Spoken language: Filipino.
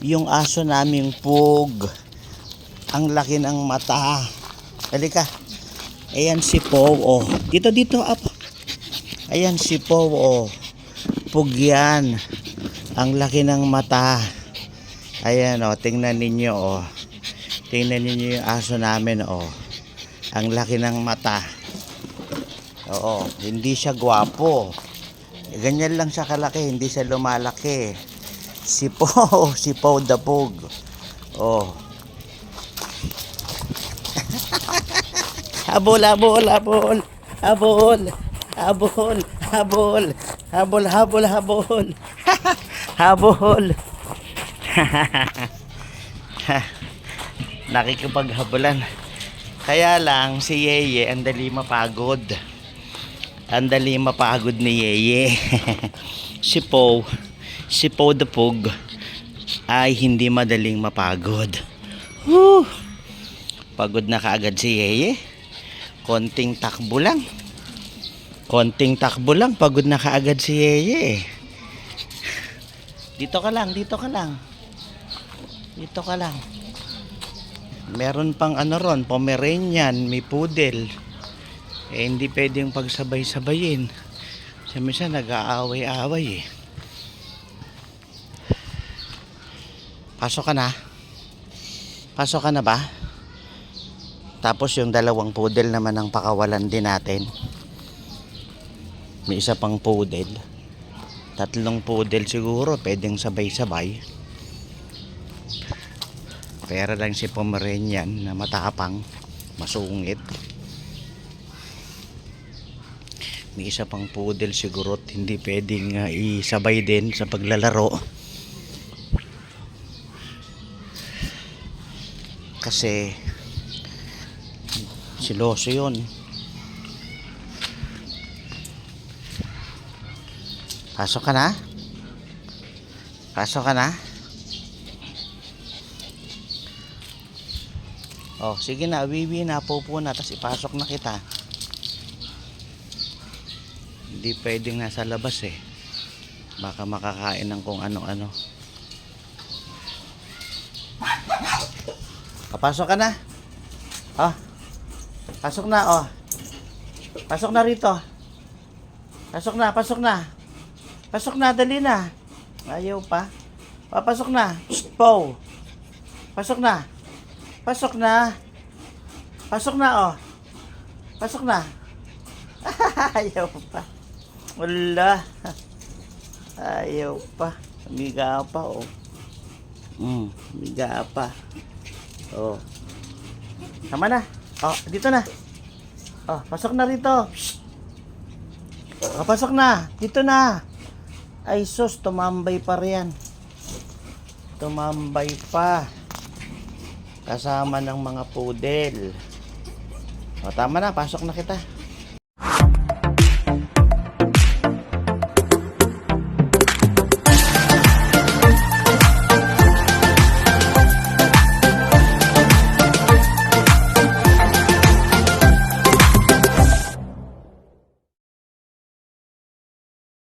yung aso naming Pug. Ang laki ng mata. Halika. Ayan si Pow, oh. Dito, up. Ayan si Pow, oh. Pug yan. Ang laki ng mata. Ayan, oh. Tingnan ninyo, oh. Tingnan ninyo yung aso namin, oh. Ang laki ng mata. Oo, hindi siya gwapo. Ganyan lang siya kalaki, hindi siya lumalaki. Si Pow, si Pow the Pug. Oh. Habol. Habol. Habol. Nakikipaghabulan. Kaya lang si Yeye ang dali mapagod. Ang dali mapagod ni Yeye. Si Pow the Pug ay hindi madaling mapagod. Woo! Pagod na kaagad si Yeye. Konting takbo lang, pagod na kaagad si Yeye. Dito ka lang. Meron pang ano ron, Pomeranian, may poodle. Eh hindi pwedeng pagsabay-sabayin. Kasi minsan nag-aaway-aaway eh. Pasok ka na ba? Tapos yung dalawang poodle naman ang pakawalan din natin. May isa pang poodle. 3 poodle siguro pwedeng sabay-sabay. Pero lang si Pomeranian na matapang, masungit. May isa pang poodle siguro hindi pwedeng isabay din sa paglalaro. Kasi siloso yun. Pasok ka na? Oh, sige na, wiwi na, pupo na, tapos ipasok na kita. Hindi pwedeng nasa labas eh. Baka makakain ng kung ano-ano. Papasok ka na? Oh. Pasok na, oh. Pasok na rito. Pasok na, dali na. Ayaw pa. Papasok na. Psst, Pow. Pasok na, oh. Pasok na. Ayaw pa. Wala. Ayaw pa. Miga pa, oh. Miga pa. Oh. Tama na. Oh, dito na. Oh, pasok na rito. Shh. Oh, pasok na. Dito na. Ay sus, tumambay pa riyan. Tumambay pa. Kasama ng mga poodle. O, tama na, pasok na kita.